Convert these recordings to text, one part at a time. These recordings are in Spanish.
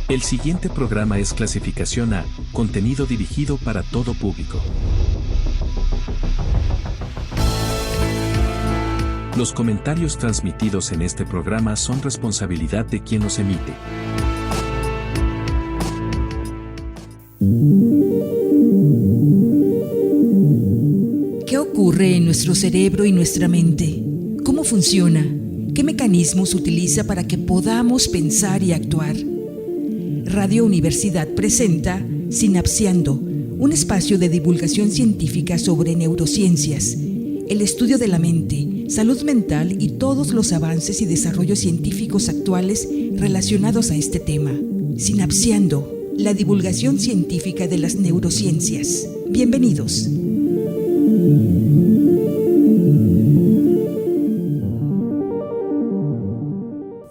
El siguiente programa es clasificación A, contenido dirigido para todo público. Los comentarios transmitidos en este programa son responsabilidad de quien los emite. ¿Qué ocurre en nuestro cerebro y nuestra mente? ¿Cómo funciona? ¿Qué mecanismos utiliza para que podamos pensar y actuar? Radio Universidad presenta Sinapseando, un espacio de divulgación científica sobre neurociencias, el estudio de la mente, salud mental y todos los avances y desarrollos científicos actuales relacionados a este tema. Sinapseando, la divulgación científica de las neurociencias. Bienvenidos.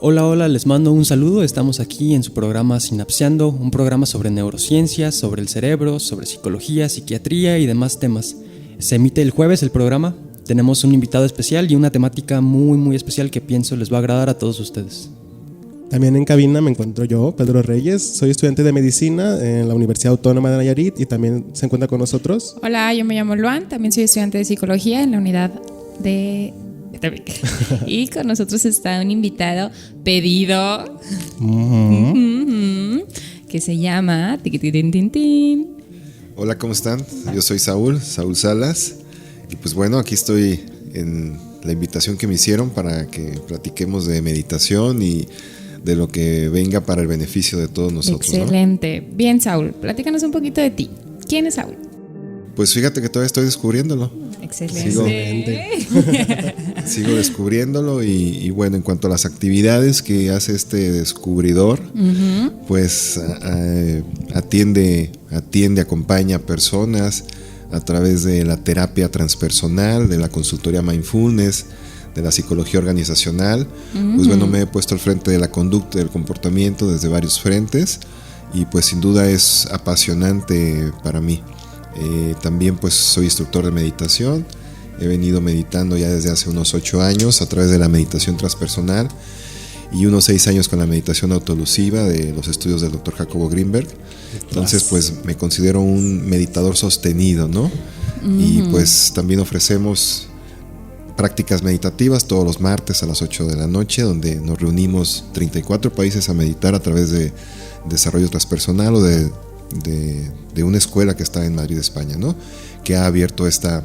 Hola, les mando un saludo. Estamos aquí en su programa Sinapseando, un programa sobre neurociencias, sobre el cerebro, sobre psicología, psiquiatría y demás temas. Se emite el jueves el programa. Tenemos un invitado especial y una temática muy especial que pienso les va a agradar a todos ustedes. También en cabina me encuentro yo, Pedro Reyes. Soy estudiante de medicina en la Universidad Autónoma de Nayarit y también se encuentra con nosotros. Hola, yo me llamo Luan, también soy estudiante de psicología en la unidad de... Y con nosotros está un invitado pedido que se llama Hola, ¿cómo están? Yo soy Saúl Salas. Y pues bueno, aquí estoy en la invitación que me hicieron para que platiquemos de meditación y de lo que venga para el beneficio de todos nosotros. Excelente. ¿No? Bien, Saúl, platícanos un poquito de ti. ¿Quién es Saúl? Pues fíjate que todavía estoy descubriéndolo. Excelente. Sigo descubriéndolo y bueno, en cuanto a las actividades que hace este descubridor, pues atiende, acompaña a personas a través de la terapia transpersonal, de la consultoría mindfulness, de la psicología organizacional. Pues bueno, me he puesto al frente de la conducta y del comportamiento desde varios frentes y pues sin duda es apasionante para mí. También pues soy instructor de meditación. He venido meditando ya desde hace unos 8 años a través de la meditación transpersonal y unos 6 años con la meditación autolusiva de los estudios del Dr. Jacobo Greenberg. Entonces pues me considero un meditador sostenido, ¿no? Y pues también ofrecemos prácticas meditativas todos los martes a las 8 de la noche, donde nos reunimos 34 países a meditar a través de desarrollo transpersonal o de una escuela que está en Madrid, España, ¿no? Que ha abierto esta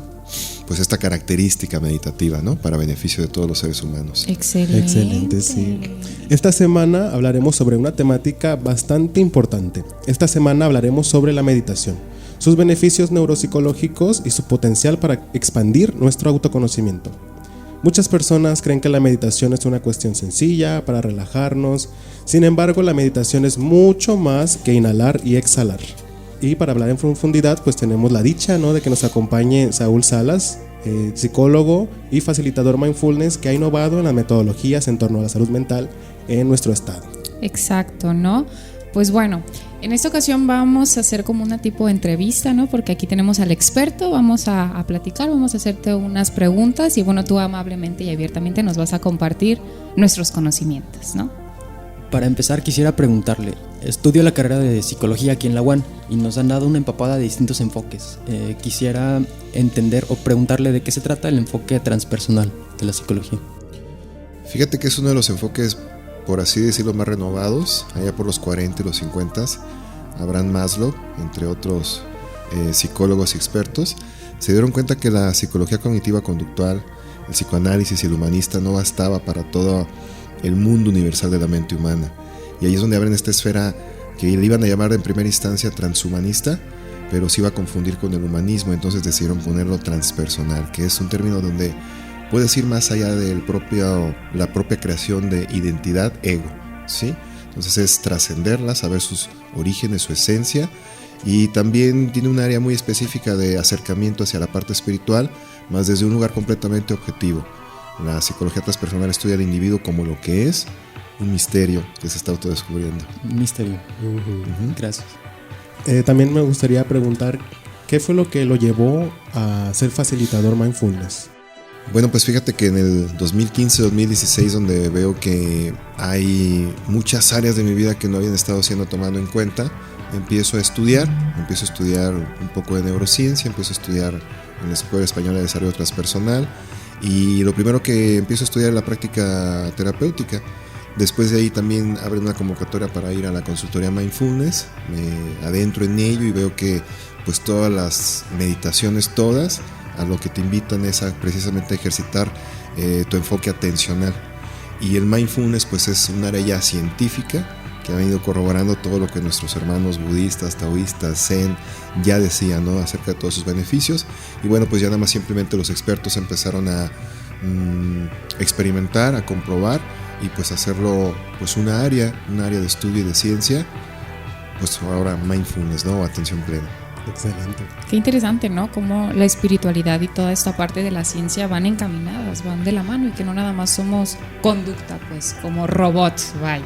característica meditativa, ¿no? Para beneficio de todos los seres humanos. Excelente, sí. Esta semana hablaremos sobre una temática bastante importante. Esta semana hablaremos sobre la meditación, sus beneficios neuropsicológicos y su potencial para expandir nuestro autoconocimiento. Muchas personas creen que la meditación es una cuestión sencilla para relajarnos. Sin embargo, la meditación es mucho más que inhalar y exhalar. Y para hablar en profundidad, pues tenemos la dicha, ¿no?, de que nos acompañe Saúl Salas, psicólogo y facilitador mindfulness que ha innovado en las metodologías en torno a la salud mental en nuestro estado. Exacto, ¿no? Pues bueno, en esta ocasión vamos a hacer como una tipo de entrevista, ¿no? Porque aquí tenemos al experto, vamos a platicar, vamos a hacerte unas preguntas y bueno, tú amablemente y abiertamente nos vas a compartir nuestros conocimientos, ¿no? Para empezar quisiera preguntarle, estudio la carrera de psicología aquí en la UAN y nos han dado una empapada de distintos enfoques. Quisiera entender o preguntarle de qué se trata el enfoque transpersonal de la psicología. Fíjate que es uno de los enfoques, por así decirlo, más renovados, allá por los 40 y los 50. Abraham Maslow, entre otros psicólogos y expertos, se dieron cuenta que la psicología cognitiva conductual, el psicoanálisis y el humanista no bastaba para todo el mundo universal de la mente humana. Y ahí es donde abren esta esfera que le iban a llamar en primera instancia transhumanista, pero se iba a confundir con el humanismo, entonces decidieron ponerlo transpersonal, que es un término donde puedes ir más allá de la propia creación de identidad, ego, ¿sí? Entonces es trascenderla, saber sus orígenes, su esencia, y también tiene un área muy específica de acercamiento hacia la parte espiritual, más desde un lugar completamente objetivo. La psicología transpersonal estudia al individuo como lo que es, un misterio que se está autodescubriendo. Un misterio. Gracias. También me gustaría preguntar, ¿qué fue lo que lo llevó a ser facilitador mindfulness? Bueno, pues fíjate que en el 2015-2016, donde veo que hay muchas áreas de mi vida que no habían estado siendo tomando en cuenta, empiezo a estudiar un poco de neurociencia, empiezo a estudiar en la Escuela Española de Desarrollo Transpersonal, y lo primero que empiezo a estudiar es la práctica terapéutica. Después de ahí también abren una convocatoria para ir a la consultoría Mindfulness, me adentro en ello y veo que pues todas las meditaciones, todas, a lo que te invitan es a precisamente a ejercitar tu enfoque atencional. Y el Mindfulness pues es un área ya científica que ha venido corroborando todo lo que nuestros hermanos budistas, taoístas, zen ya decían, ¿no?, acerca de todos sus beneficios. Y bueno, pues ya nada más simplemente los expertos empezaron a experimentar, a comprobar y pues hacerlo pues una área de estudio y de ciencia, pues ahora mindfulness, ¿no?, atención plena. Excelente. Qué interesante, ¿no? Cómo la espiritualidad y toda esta parte de la ciencia van encaminadas, van de la mano, y que no nada más somos conducta, pues, como robots, vaya.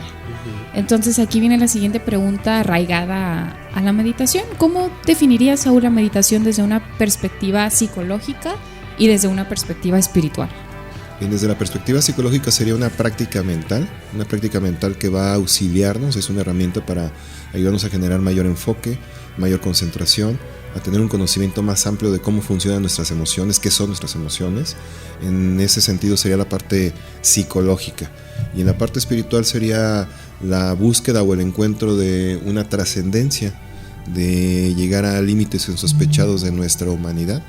Entonces aquí viene la siguiente pregunta arraigada a la meditación. ¿Cómo definirías, Saúl, la meditación desde una perspectiva psicológica y desde una perspectiva espiritual? Bien, desde la perspectiva psicológica sería una práctica mental que va a auxiliarnos, es una herramienta para ayudarnos a generar mayor enfoque, mayor concentración, a tener un conocimiento más amplio de cómo funcionan nuestras emociones, qué son nuestras emociones. En ese sentido sería la parte psicológica. Y en la parte espiritual sería la búsqueda o el encuentro de una trascendencia, de llegar a límites insospechados de nuestra humanidad.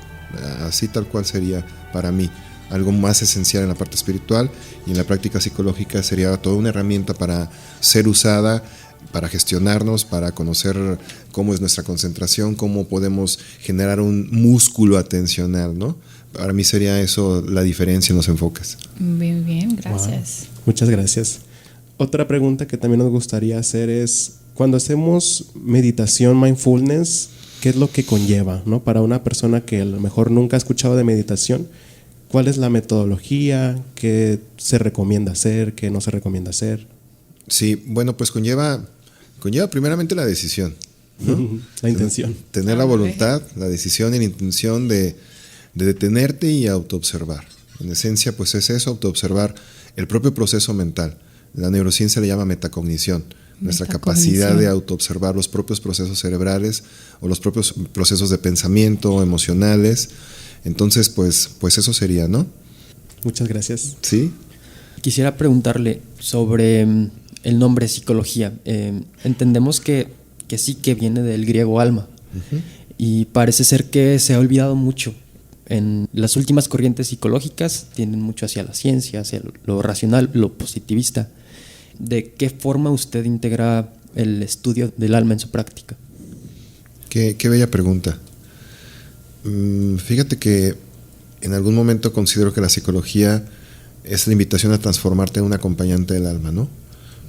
Así tal cual sería para mí algo más esencial en la parte espiritual, y en la práctica psicológica sería toda una herramienta para ser usada, para gestionarnos, para conocer cómo es nuestra concentración, cómo podemos generar un músculo atencional, ¿no? Para mí sería eso la diferencia en los enfoques. Bien, bien, gracias. Wow. Muchas gracias. Otra pregunta que también nos gustaría hacer es, cuando hacemos meditación, mindfulness, ¿qué es lo que conlleva, ¿no? Para una persona que a lo mejor nunca ha escuchado de meditación, ¿cuál es la metodología? ¿Qué se recomienda hacer? ¿Qué no se recomienda hacer? Sí, bueno, pues conlleva primeramente la decisión, ¿no? La intención. Tener la voluntad, la decisión y la intención de detenerte y autoobservar. En esencia, pues es eso, autoobservar el propio proceso mental. La neurociencia le llama metacognición. Nuestra capacidad de autoobservar los propios procesos cerebrales o los propios procesos de pensamiento, emocionales. Entonces, pues eso sería, ¿no? Muchas gracias. Sí. Quisiera preguntarle sobre el nombre psicología. Entendemos que sí, que viene del griego alma. Uh-huh. Y parece ser que se ha olvidado mucho. En las últimas corrientes psicológicas tienden mucho hacia la ciencia, hacia lo racional, lo positivista. ¿De qué forma usted integra el estudio del alma en su práctica? Qué bella pregunta. Fíjate que en algún momento considero que la psicología es la invitación a transformarte en un acompañante del alma, ¿no?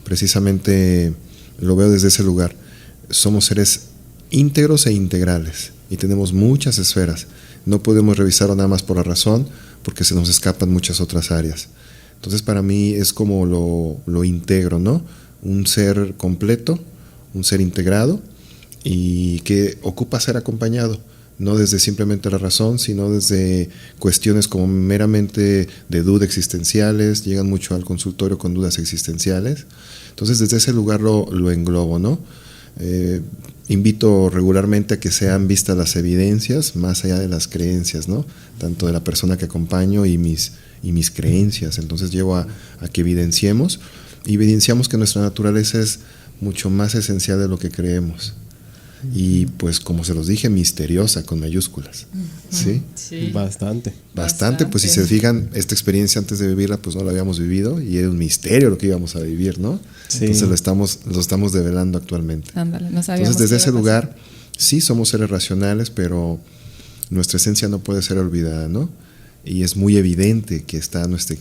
Precisamente lo veo desde ese lugar. Somos seres íntegros e integrales y tenemos muchas esferas. No podemos revisarlo nada más por la razón, porque se nos escapan muchas otras áreas. Entonces para mí es como lo integro, ¿no? Un ser completo, un ser integrado y que ocupa ser acompañado. No desde simplemente la razón, sino desde cuestiones como meramente de dudas existenciales. Llegan mucho al consultorio con dudas existenciales. Entonces desde ese lugar lo englobo, ¿no? Invito regularmente a que sean vistas las evidencias más allá de las creencias, ¿no? Tanto de la persona que acompaño y mis creencias. Entonces llevo a que evidenciamos que nuestra naturaleza es mucho más esencial de lo que creemos. Y pues como se los dije, misteriosa con mayúsculas. ¿Sí? Sí. Bastante, pues si se fijan, esta experiencia antes de vivirla pues no la habíamos vivido y era un misterio lo que íbamos a vivir, ¿no? Sí. Entonces lo estamos develando actualmente. Ándale, no sabíamos. Entonces desde ese lugar sí somos seres racionales, pero nuestra esencia no puede ser olvidada, ¿no? Y es muy evidente que está nuestra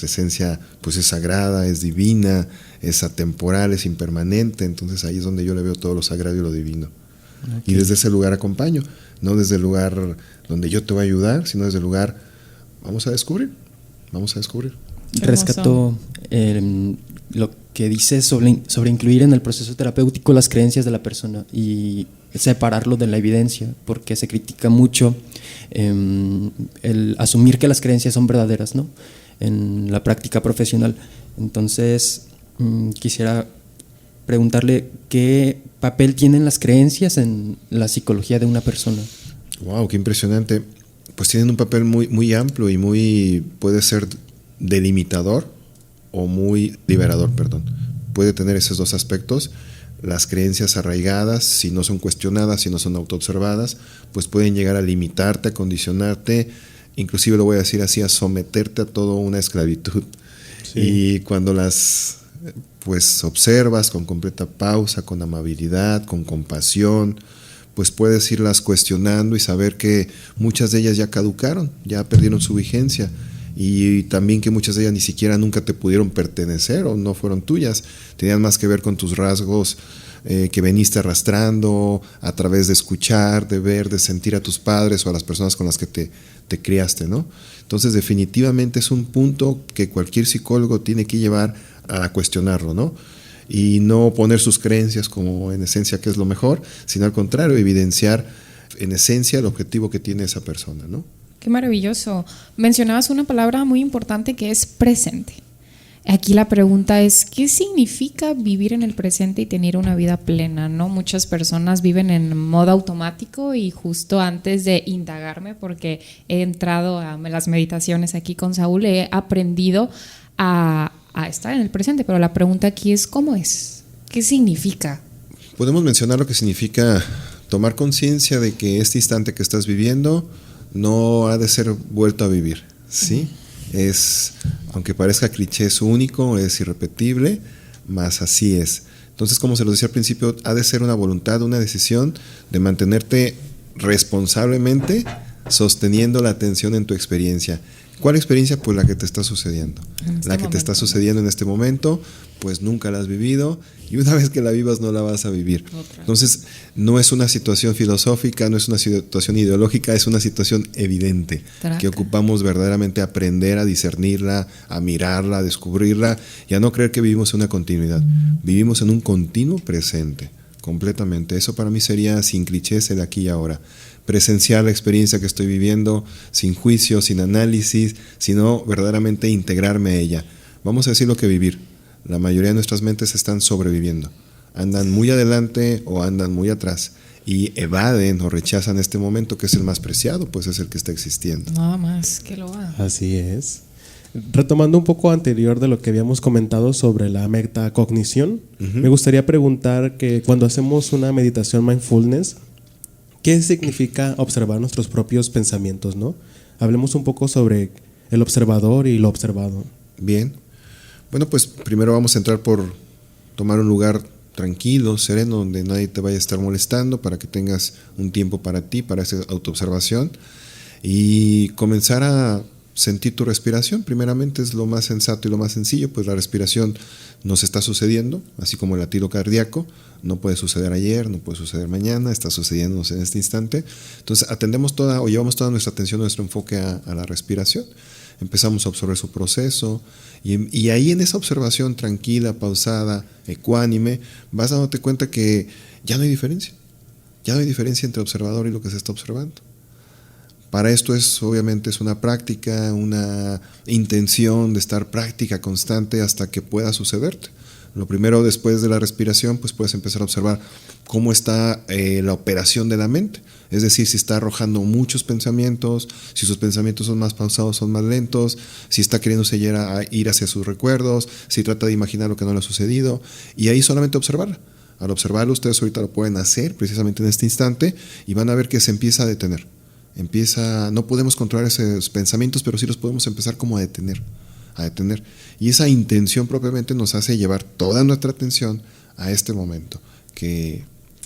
esencia, pues es sagrada, es divina, es atemporal, es impermanente. Entonces ahí es donde yo le veo todo lo sagrado y lo divino. Okay. Y desde ese lugar acompaño, no desde el lugar donde yo te voy a ayudar, sino desde el lugar, vamos a descubrir. Rescato lo que dice sobre incluir en el proceso terapéutico las creencias de la persona y separarlo de la evidencia, porque se critica mucho el asumir que las creencias son verdaderas, ¿no? En la práctica profesional. Entonces, quisiera preguntarle qué papel tienen las creencias en la psicología de una persona. Wow, qué impresionante. Pues tienen un papel muy, muy amplio y puede ser delimitador o muy liberador, perdón. Puede tener esos dos aspectos. Las creencias arraigadas, si no son cuestionadas, si no son autoobservadas, pues pueden llegar a limitarte, a condicionarte, inclusive lo voy a decir así, a someterte a toda una esclavitud. Sí. Y cuando las pues observas con completa pausa, con amabilidad, con compasión, pues puedes irlas cuestionando y saber que muchas de ellas ya caducaron, ya perdieron su vigencia, y también que muchas de ellas ni siquiera nunca te pudieron pertenecer o no fueron tuyas, tenían más que ver con tus rasgos que veniste arrastrando a través de escuchar, de ver, de sentir a tus padres o a las personas con las que te criaste, ¿no? Entonces definitivamente es un punto que cualquier psicólogo tiene que llevar a cuestionarlo, ¿no? Y no poner sus creencias como en esencia que es lo mejor, sino al contrario, evidenciar en esencia el objetivo que tiene esa persona, ¿no? Qué maravilloso. Mencionabas una palabra muy importante que es presente. Aquí la pregunta es, ¿qué significa vivir en el presente y tener una vida plena? ¿No? Muchas personas viven en modo automático, y justo antes de indagarme, porque he entrado a las meditaciones aquí con Saúl, he aprendido a estar en el presente, pero la pregunta aquí es, ¿cómo es? ¿Qué significa? Podemos mencionar lo que significa tomar conciencia de que este instante que estás viviendo no ha de ser vuelto a vivir, ¿sí? Es, aunque parezca cliché, es único, es irrepetible, mas así es. Entonces, como se los decía al principio, ha de ser una voluntad, una decisión de mantenerte responsablemente sosteniendo la atención en tu experiencia. ¿Cuál experiencia? Pues la que te está sucediendo. La que te está sucediendo en este momento, pues nunca la has vivido, y una vez que la vivas no la vas a vivir. Entonces, no es una situación filosófica, no es una situación ideológica, es una situación evidente, que ocupamos verdaderamente aprender a discernirla, a mirarla, a descubrirla, y a no creer que vivimos en una continuidad. Vivimos en un continuo presente, completamente. Eso para mí sería, sin clichés, el aquí y ahora. Presenciar la experiencia que estoy viviendo, sin juicio, sin análisis, sino verdaderamente integrarme a ella. Vamos a decir lo que vivir. La mayoría de nuestras mentes están sobreviviendo. Andan muy adelante o andan muy atrás y evaden o rechazan este momento que es el más preciado, pues es el que está existiendo. Nada más que lo haga. Así es. Retomando un poco anterior de lo que habíamos comentado sobre la metacognición, me gustaría preguntar que cuando hacemos una meditación mindfulness, ¿qué significa observar nuestros propios pensamientos, ¿no? Hablemos un poco sobre el observador y lo observado. Bien. Bueno, pues primero vamos a entrar por tomar un lugar tranquilo, sereno, donde nadie te vaya a estar molestando, para que tengas un tiempo para ti, para esa autoobservación, y comenzar a sentir tu respiración. Primeramente es lo más sensato y lo más sencillo, pues la respiración nos está sucediendo, así como el latido cardíaco. No puede suceder ayer, no puede suceder mañana, está sucediéndonos en este instante. Entonces atendemos llevamos toda nuestra atención, nuestro enfoque a la respiración. Empezamos a observar su proceso, y ahí en esa observación tranquila, pausada, ecuánime, vas dándote cuenta que ya no hay diferencia. Ya no hay diferencia entre observador y lo que se está observando. Para esto obviamente es una práctica, una intención de estar práctica constante hasta que pueda sucederte. Lo primero, después de la respiración, pues puedes empezar a observar cómo está la operación de la mente. Es decir, si está arrojando muchos pensamientos, si sus pensamientos son más pausados, son más lentos, si está queriéndose ir hacia sus recuerdos, si trata de imaginar lo que no le ha sucedido, y ahí solamente observarla. Al observarlo, ustedes ahorita lo pueden hacer precisamente en este instante, y van a ver que se empieza a detener. No podemos controlar esos pensamientos, pero sí los podemos empezar como a detener. Y esa intención propiamente nos hace llevar toda nuestra atención a este momento, que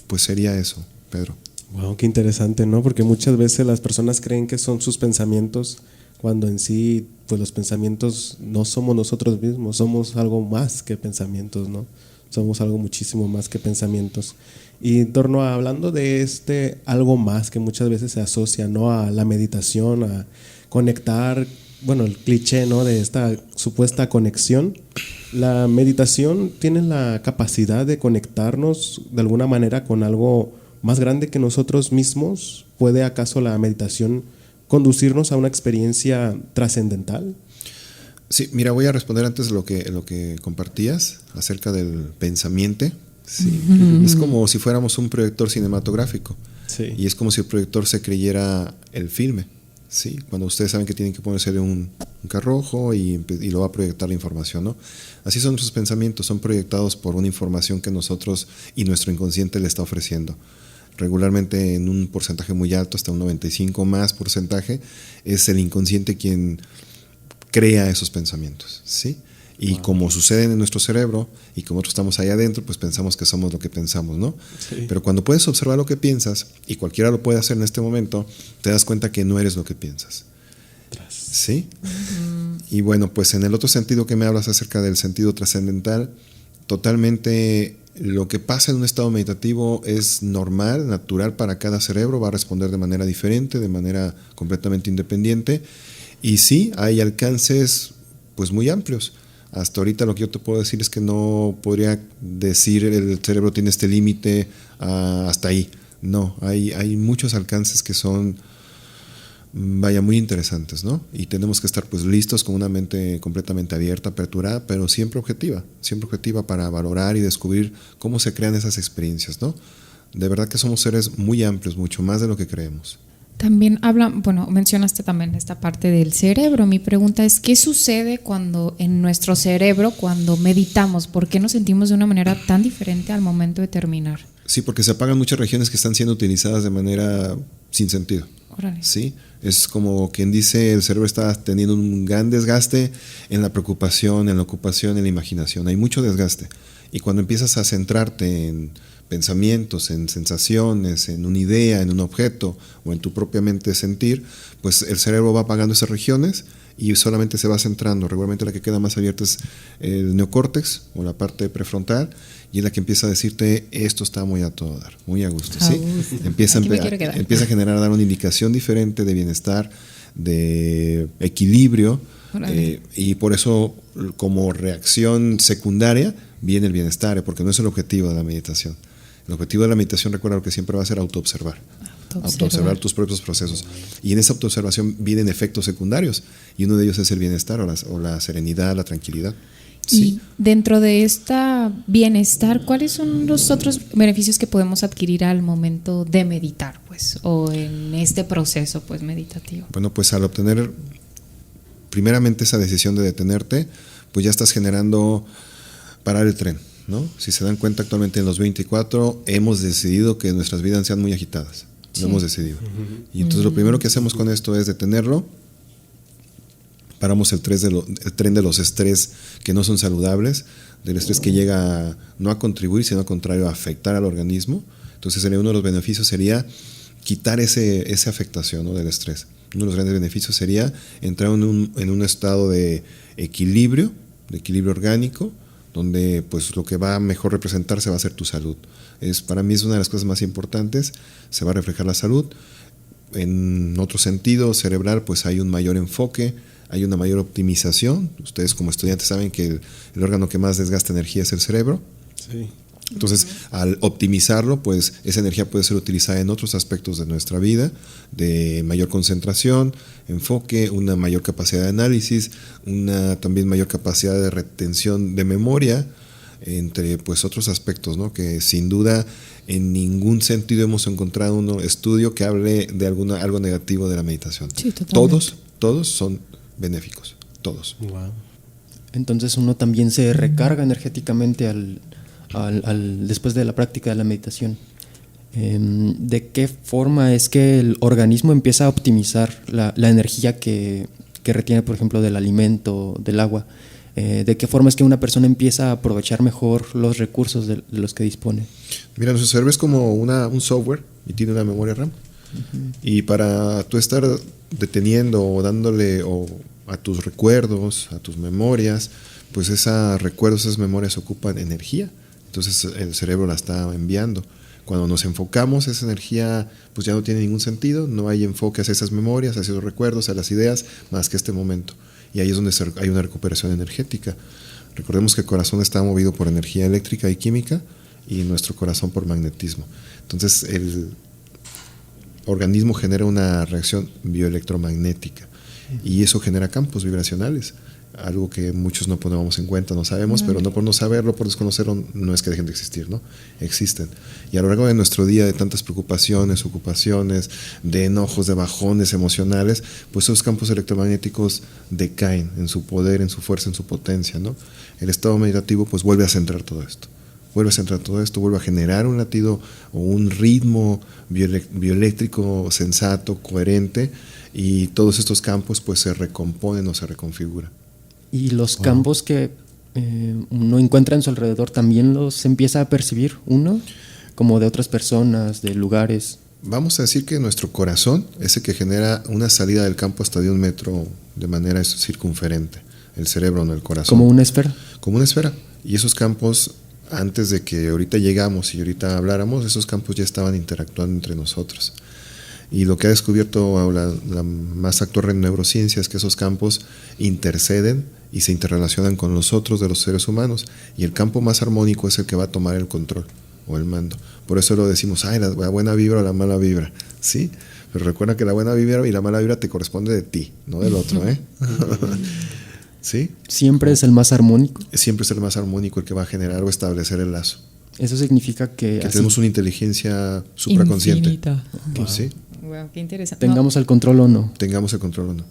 pues sería eso, Pedro. Wow, qué interesante, ¿no? Porque muchas veces las personas creen que son sus pensamientos, cuando en sí, pues los pensamientos no somos nosotros mismos, somos algo más que pensamientos, ¿no? Somos algo muchísimo más que pensamientos. Y en torno a, hablando de algo más que muchas veces se asocia, ¿no?, a la meditación, a conectar, bueno, el cliché, ¿no?, de esta supuesta conexión. La meditación tiene la capacidad de conectarnos de alguna manera con algo más grande que nosotros mismos. ¿Puede acaso la meditación conducirnos a una experiencia trascendental? Sí, mira, voy a responder antes lo que compartías acerca del pensamiento. Sí. Es como si fuéramos un proyector cinematográfico. Sí. Y es como si el proyector se creyera el filme. Sí, cuando ustedes saben que tienen que ponerse de un carrojo y lo va a proyectar la información, ¿no? Así son nuestros pensamientos, son proyectados por una información que nosotros y nuestro inconsciente le está ofreciendo. Regularmente en un porcentaje muy alto, hasta un 95 más porcentaje, es el inconsciente quien crea esos pensamientos, ¿sí? Y como sucede en nuestro cerebro y como nosotros estamos ahí adentro, pues pensamos que somos lo que pensamos, ¿no? Sí. Pero cuando puedes observar lo que piensas, y cualquiera lo puede hacer en este momento, te das cuenta que no eres lo que piensas. ¿Sí? Y bueno, pues en el otro sentido que me hablas acerca del sentido trascendental, totalmente lo que pasa en un estado meditativo es normal, natural para cada cerebro, va a responder de manera diferente, de manera completamente independiente. Y sí, hay alcances pues muy amplios. Hasta ahorita lo que yo te puedo decir es que no podría decir el cerebro tiene este límite hasta ahí. No, hay muchos alcances que son, vaya, muy interesantes, ¿no? Y tenemos que estar pues listos con una mente completamente abierta, aperturada, pero siempre objetiva para valorar y descubrir cómo se crean esas experiencias, ¿no? De verdad que somos seres muy amplios, mucho más de lo que creemos. También mencionaste también esta parte del cerebro. Mi pregunta es, ¿qué sucede en nuestro cerebro cuando meditamos? ¿Por qué nos sentimos de una manera tan diferente al momento de terminar? Sí, porque se apagan muchas regiones que están siendo utilizadas de manera sin sentido. Órale. Sí, es como quien dice, el cerebro está teniendo un gran desgaste en la preocupación, en la ocupación, en la imaginación. Hay mucho desgaste. Y cuando empiezas a centrarte en pensamientos, en sensaciones, en una idea, en un objeto o en tu propia mente sentir, pues el cerebro va apagando esas regiones y solamente se va centrando. Regularmente la que queda más abierta es el neocórtex o la parte prefrontal, y es la que empieza a decirte esto está muy a todo dar, muy a gusto, ¿sí? Empieza a generar, a dar una indicación diferente de bienestar, de equilibrio, y por eso como reacción secundaria viene el bienestar, porque no es el objetivo de la meditación. El objetivo de la meditación, recuerda, lo que siempre va a ser autoobservar tus propios procesos. Y en esa autoobservación vienen efectos secundarios, y uno de ellos es el bienestar o la serenidad, la tranquilidad. Sí. Y dentro de este bienestar, ¿cuáles son los otros beneficios que podemos adquirir al momento de meditar, pues, o en este proceso, pues, meditativo? Bueno, pues al obtener primeramente esa decisión de detenerte, pues ya estás generando parar el tren, ¿no? Si se dan cuenta, actualmente en los 24 hemos decidido que nuestras vidas sean muy agitadas. Lo hemos decidido. Y entonces lo primero que hacemos con esto es detenerlo. Paramos el tren de los estrés que no son saludables, del estrés que llega no a contribuir, sino al contrario, a afectar al organismo. Entonces uno de los beneficios sería quitar esa afectación, ¿no?, del estrés. Uno de los grandes beneficios sería entrar en un estado de equilibrio orgánico, donde pues lo que va a mejor representarse va a ser tu salud. Para mí es una de las cosas más importantes, se va a reflejar la salud. En otro sentido cerebral, pues hay un mayor enfoque, hay una mayor optimización. Ustedes como estudiantes saben que el órgano que más desgasta energía es el cerebro. Sí. Entonces, al optimizarlo, pues esa energía puede ser utilizada en otros aspectos de nuestra vida, de mayor concentración, enfoque, una mayor capacidad de análisis, una también mayor capacidad de retención de memoria, entre pues otros aspectos, ¿no?, que sin duda en ningún sentido hemos encontrado un estudio que hable de algo negativo de la meditación. Sí, totalmente. Todos son benéficos, todos. Wow. Entonces uno también se recarga energéticamente después de la práctica de la meditación. ¿De qué forma es que el organismo empieza a optimizar la energía que retiene, por ejemplo, del alimento, del agua? ¿De qué forma es que una persona empieza a aprovechar mejor los recursos de los que dispone? Mira, nuestro cerebro es como un software y tiene una memoria RAM. Y para tú estar deteniendo o dándole a tus recuerdos, a tus memorias, pues esos recuerdos, esas memorias ocupan energía. Entonces el cerebro la está enviando. Cuando nos enfocamos, esa energía pues ya no tiene ningún sentido, no hay enfoque hacia esas memorias, hacia esos recuerdos, a las ideas, más que este momento. Y ahí es donde hay una recuperación energética. Recordemos que el corazón está movido por energía eléctrica y química, y nuestro corazón por magnetismo. Entonces organismo genera una reacción bioelectromagnética y eso genera campos vibracionales. Algo que muchos no ponemos en cuenta, no sabemos, pero no por no saberlo, por desconocerlo, no es que dejen de existir, ¿no? Existen. Y a lo largo de nuestro día, de tantas preocupaciones, ocupaciones, de enojos, de bajones emocionales, pues esos campos electromagnéticos decaen en su poder, en su fuerza, en su potencia, ¿no? El estado meditativo pues vuelve a centrar todo esto. Vuelve a generar un latido o un ritmo bioeléctrico sensato, coherente, y todos estos campos pues se recomponen o se reconfiguran. Y los campos que uno encuentra en su alrededor, ¿también los empieza a percibir uno? Como de otras personas, de lugares. Vamos a decir que nuestro corazón es el que genera una salida del campo hasta de 1 metro de manera circunferente. El cerebro, no el corazón. ¿Como una esfera? Como una esfera. Y esos campos, antes de que ahorita llegamos y ahorita habláramos, esos campos ya estaban interactuando entre nosotros. Y lo que ha descubierto la más actual neurociencia es que esos campos interceden y se interrelacionan con los otros de los seres humanos. Y el campo más armónico es el que va a tomar el control o el mando. Por eso lo decimos, la buena vibra o la mala vibra. ¿Sí? Pero recuerda que la buena vibra y la mala vibra te corresponde de ti, no del otro, ¿eh? ¿Sí? ¿Siempre es el más armónico? Siempre es el más armónico el que va a generar o establecer el lazo. Eso significa que tenemos una inteligencia supraconsciente. Infinita. Wow. ¿Sí? Wow, qué interesante. ¿Tengamos el control o no? Tengamos el control o no.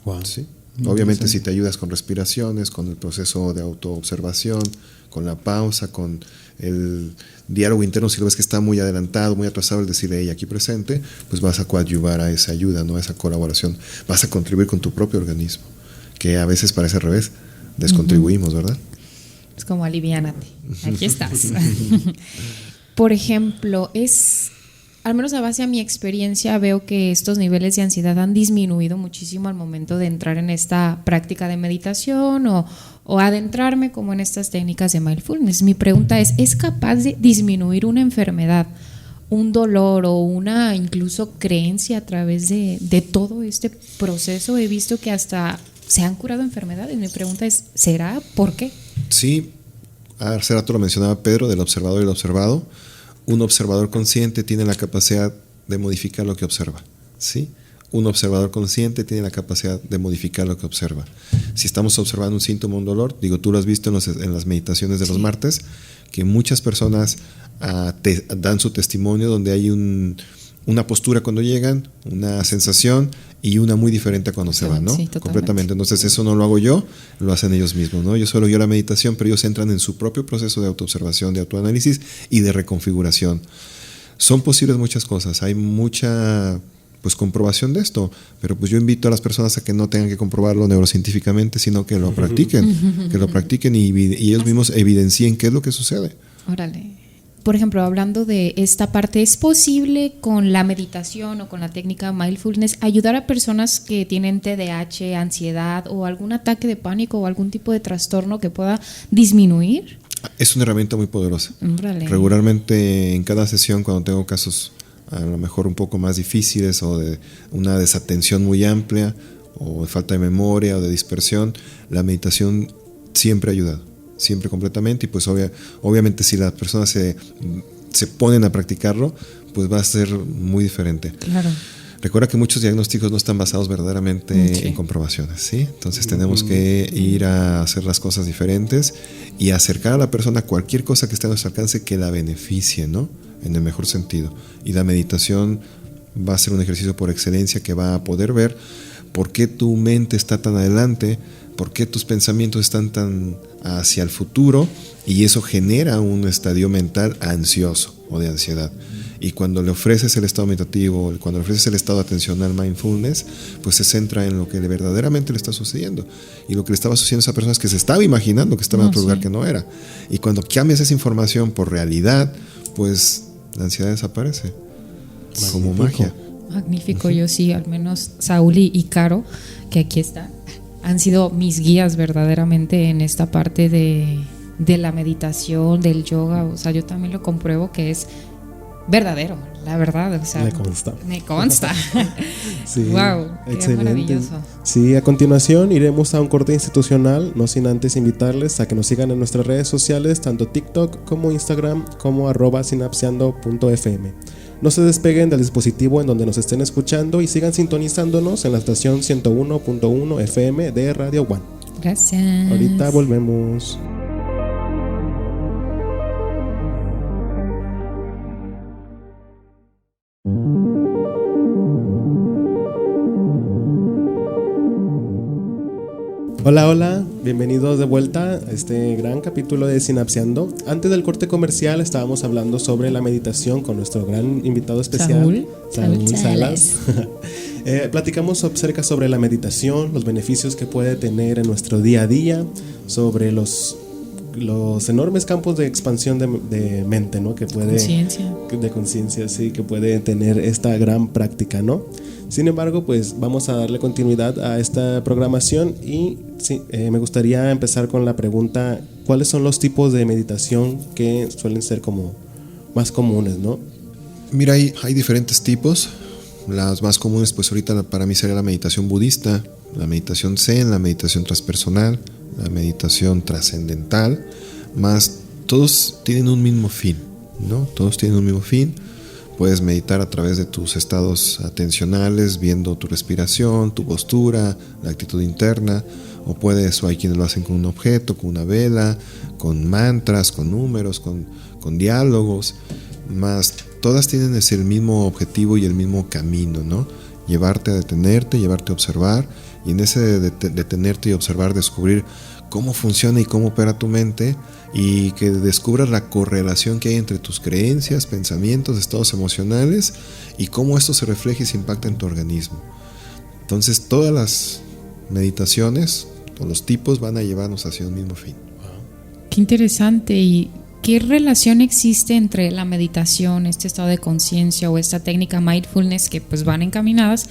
Wow. ¿Sí? Obviamente si te ayudas con respiraciones, con el proceso de autoobservación, con la pausa, con el diálogo interno, si lo ves que está muy adelantado, muy atrasado, el decirle, aquí presente, pues vas a coadyuvar a esa ayuda, ¿no? A esa colaboración. Vas a contribuir con tu propio organismo, que a veces parece al revés, descontribuimos, ¿verdad? Es como aliviánate, aquí estás. Por ejemplo, al menos a base de mi experiencia, veo que estos niveles de ansiedad han disminuido muchísimo al momento de entrar en esta práctica de meditación o adentrarme como en estas técnicas de mindfulness. Mi pregunta ¿es capaz de disminuir una enfermedad, un dolor o una incluso creencia a través de todo este proceso? He visto que hasta se han curado enfermedades. Mi pregunta ¿será? ¿Por qué? Sí, hace rato lo mencionaba Pedro, del observador y el observado. Un observador consciente tiene la capacidad de modificar lo que observa, ¿sí? Un observador consciente tiene la capacidad de modificar lo que observa. Si estamos observando un síntoma, un dolor, tú lo has visto en las meditaciones de los martes, que muchas personas dan su testimonio donde hay una postura cuando llegan, una sensación y una muy diferente a cuando se van, ¿no? Sí, completamente. Entonces eso no lo hago yo, lo hacen ellos mismos, ¿no? Yo solo guío la meditación, pero ellos entran en su propio proceso de autoobservación, de autoanálisis y de reconfiguración. Son posibles muchas cosas, hay mucha comprobación de esto, pero yo invito a las personas a que no tengan que comprobarlo neurocientíficamente, sino que lo practiquen y ellos mismos evidencien qué es lo que sucede. Órale. Por ejemplo, hablando de esta parte, ¿es posible con la meditación o con la técnica mindfulness ayudar a personas que tienen TDAH, ansiedad o algún ataque de pánico o algún tipo de trastorno que pueda disminuir? Es una herramienta muy poderosa. Órale. Regularmente en cada sesión, cuando tengo casos a lo mejor un poco más difíciles o de una desatención muy amplia o de falta de memoria o de dispersión, la meditación siempre ha ayudado. Siempre completamente, y pues obviamente si las personas se ponen a practicarlo, pues va a ser muy diferente. Claro. Recuerda que muchos diagnósticos no están basados verdaderamente en comprobaciones, ¿sí? Entonces tenemos que ir a hacer las cosas diferentes y acercar a la persona a cualquier cosa que esté a nuestro alcance que la beneficie, ¿no? En el mejor sentido. Y la meditación va a ser un ejercicio por excelencia que va a poder ver por qué tu mente está tan adelante, por qué tus pensamientos están tan hacia el futuro, y eso genera un estadio mental ansioso o de ansiedad. Y cuando le ofreces el estado meditativo, cuando le ofreces el estado atencional mindfulness, pues se centra en lo que verdaderamente le está sucediendo. Y lo que le estaba sucediendo a esa persona es que se estaba imaginando que estaba en otro lugar que no era. Y cuando cambias esa información por realidad, pues la ansiedad desaparece. Magnífico. Como magia. Magnífico. Yo sí, al menos Saúl y Caro, que aquí están, han sido mis guías verdaderamente en esta parte de la meditación, del yoga. O sea, yo también lo compruebo que es verdadero, la verdad. O sea, me consta. Sí, wow, qué maravilloso. Sí, a continuación iremos a un corte institucional, no sin antes invitarles a que nos sigan en nuestras redes sociales, tanto TikTok como Instagram, como @sinapseando.fm. No se despeguen del dispositivo en donde nos estén escuchando y sigan sintonizándonos en la estación 101.1 FM de Radio One. Gracias. Ahorita volvemos. Hola, hola, bienvenidos de vuelta a este gran capítulo de Sinapseando. Antes del corte comercial estábamos hablando sobre la meditación con nuestro gran invitado especial, Saúl Salas. Platicamos acerca sobre la meditación, los beneficios que puede tener en nuestro día a día, sobre los enormes campos de expansión de mente, ¿no? Que puede, de conciencia, sí, que puede tener esta gran práctica, ¿no? Sin embargo, pues vamos a darle continuidad a esta programación y sí, me gustaría empezar con la pregunta: ¿cuáles son los tipos de meditación que suelen ser como más comunes, ¿no? Mira, hay diferentes tipos. Las más comunes, pues ahorita para mí sería la meditación budista, la meditación zen, la meditación transpersonal, la meditación trascendental, más todos tienen un mismo fin, ¿no? Todos tienen un mismo fin. Puedes meditar a través de tus estados atencionales, viendo tu respiración, tu postura, la actitud interna, o hay quienes lo hacen con un objeto, con una vela, con mantras, con números, con diálogos, más todas tienen el mismo objetivo y el mismo camino, ¿no? Llevarte a detenerte, llevarte a observar, y en ese detenerte y observar descubrir cómo funciona y cómo opera tu mente, y que descubras la correlación que hay entre tus creencias, pensamientos, estados emocionales y cómo esto se refleja y se impacta en tu organismo. Entonces todas las meditaciones o los tipos van a llevarnos hacia un mismo fin. Qué interesante. ¿Y qué relación existe entre la meditación, este estado de conciencia o esta técnica mindfulness que pues van encaminadas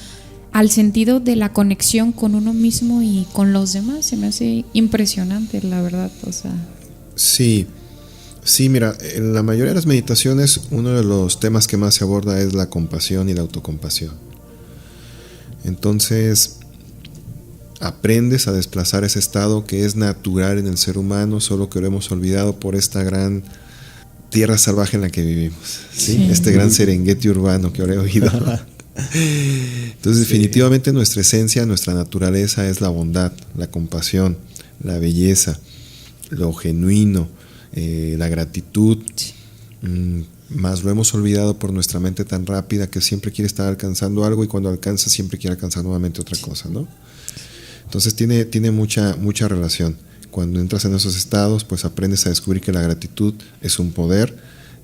al sentido de la conexión con uno mismo y con los demás? Se me hace impresionante, la verdad. O sea, sí, mira, en la mayoría de las meditaciones uno de los temas que más se aborda es la compasión y la autocompasión. Entonces aprendes a desplazar ese estado que es natural en el ser humano, solo que lo hemos olvidado por esta gran tierra salvaje en la que vivimos, ¿sí? Este gran Serengeti urbano que ahora he oído. Entonces definitivamente nuestra esencia, nuestra naturaleza es la bondad, la compasión, la belleza, lo genuino, la gratitud, más lo hemos olvidado por nuestra mente tan rápida que siempre quiere estar alcanzando algo, y cuando alcanza siempre quiere alcanzar nuevamente otra cosa, ¿no? Entonces tiene mucha relación. Cuando entras en esos estados, pues aprendes a descubrir que la gratitud es un poder,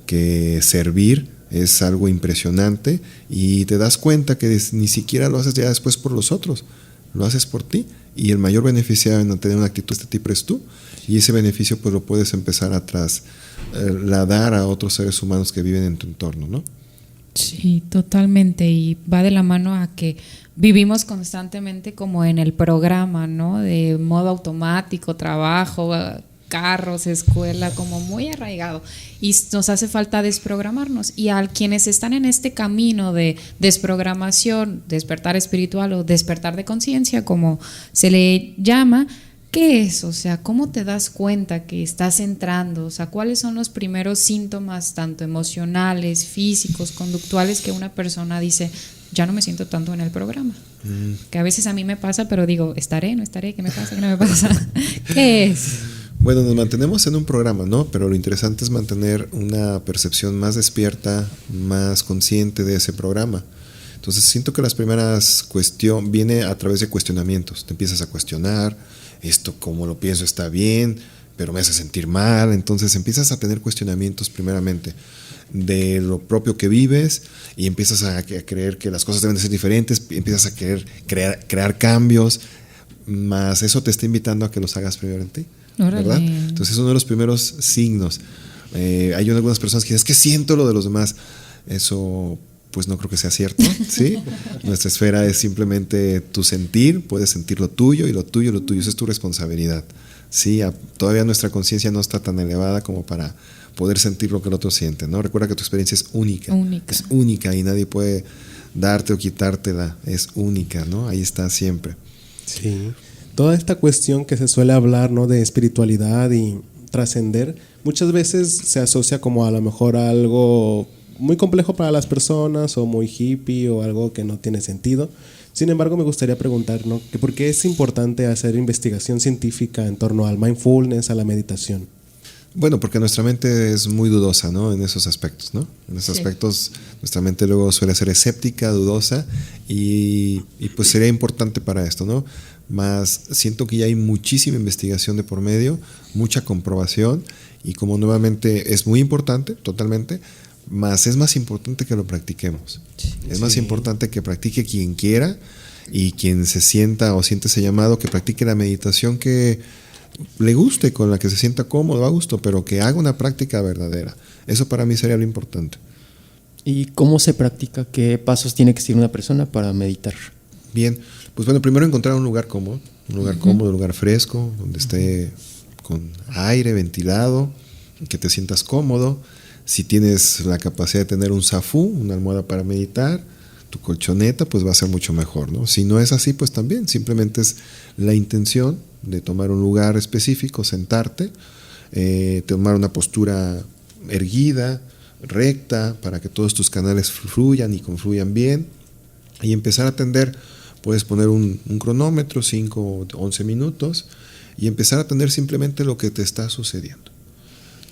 que servir es algo impresionante, y te das cuenta que ni siquiera lo haces ya después por los otros, lo haces por ti, y el mayor beneficiado en tener una actitud de este tipo eres tú, y ese beneficio pues lo puedes empezar a trasladar a otros seres humanos que viven en tu entorno, ¿no? sí, totalmente. Y va de la mano a que vivimos constantemente como en el programa, ¿no? De modo automático, trabajo, carros, escuela, como muy arraigado, y nos hace falta desprogramarnos. Y a quienes están en este camino de desprogramación, despertar espiritual o despertar de conciencia, como se le llama, ¿qué es? O sea, ¿cómo te das cuenta que estás entrando? O sea, ¿cuáles son los primeros síntomas, tanto emocionales, físicos, conductuales, que una persona dice, ya no me siento tanto en el programa? Que a veces a mí me pasa, pero digo, ¿estaré? ¿No estaré? ¿Qué me pasa? ¿Qué no me pasa? ¿Qué es? Bueno, nos mantenemos en un programa, ¿no? Pero lo interesante es mantener una percepción más despierta, más consciente de ese programa. Entonces siento que las primeras viene a través de cuestionamientos. Te empiezas a cuestionar, esto como lo pienso está bien, pero me hace sentir mal. Entonces empiezas a tener cuestionamientos primeramente de lo propio que vives, y empiezas a creer que las cosas deben de ser diferentes, empiezas a querer crear cambios, más eso te está invitando a que los hagas primero en ti, ¿verdad? Entonces es uno de los primeros signos. Hay algunas personas que dicen, es que siento lo de los demás. Eso pues no creo que sea cierto, ¿sí? Nuestra esfera es simplemente tu sentir, puedes sentir lo tuyo, y lo tuyo, esa es tu responsabilidad, ¿sí? Todavía nuestra conciencia no está tan elevada como para poder sentir lo que el otro siente, ¿no? Recuerda que tu experiencia es única. Es única, y nadie puede darte o quitártela, es única, ¿no? Ahí está siempre. Sí. Toda esta cuestión que se suele hablar, ¿no? De espiritualidad y trascender, muchas veces se asocia como a lo mejor a algo muy complejo para las personas o muy hippie o algo que no tiene sentido. Sin embargo, me gustaría preguntar, ¿no?, que por qué es importante hacer investigación científica en torno al mindfulness, a la meditación. Bueno, porque nuestra mente es muy dudosa, ¿no? En esos aspectos, ¿no? En esos aspectos nuestra mente luego suele ser escéptica, dudosa y pues sería importante para esto, ¿no? Más siento que ya hay muchísima investigación de por medio, mucha comprobación y como nuevamente es muy importante, totalmente, más es más importante que lo practiquemos. Es más importante que practique quien quiera y quien se sienta o siente ese llamado, que practique la meditación que le guste, con la que se sienta cómodo, a gusto, pero que haga una práctica verdadera. Eso para mí sería lo importante. ¿Y cómo se practica? ¿Qué pasos tiene que seguir una persona para meditar? Bien, pues bueno, primero encontrar un lugar cómodo, un lugar fresco, donde esté con aire, ventilado, que te sientas cómodo. Si tienes la capacidad de tener un zafú, una almohada para meditar, tu colchoneta, pues va a ser mucho mejor, ¿no? Si no es así, pues también, simplemente es la intención de tomar un lugar específico, sentarte, tomar una postura erguida, recta, para que todos tus canales fluyan y confluyan bien, y empezar a atender. Puedes poner un cronómetro, 5 o 11 minutos, y empezar a atender simplemente lo que te está sucediendo.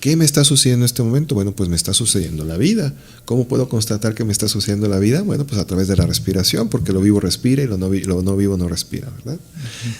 ¿Qué me está sucediendo en este momento? Bueno, pues me está sucediendo la vida. ¿Cómo puedo constatar que me está sucediendo la vida? Bueno, pues a través de la respiración, porque lo vivo respira y lo no vivo no respira, ¿verdad?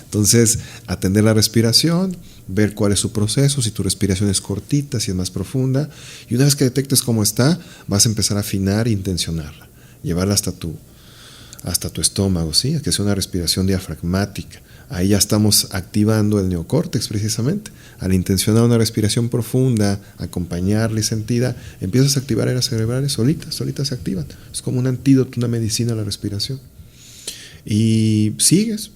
Entonces, atender la respiración, ver cuál es su proceso, si tu respiración es cortita, si es más profunda, y una vez que detectes cómo está, vas a empezar a afinar e intencionarla, llevarla hasta tu estómago, ¿sí? Que sea una respiración diafragmática. Ahí ya estamos activando el neocórtex precisamente. Al intencionar una respiración profunda, acompañarla y sentida, empiezas a activar áreas cerebrales solitas se activan. Es como un antídoto, una medicina a la respiración. Y sigues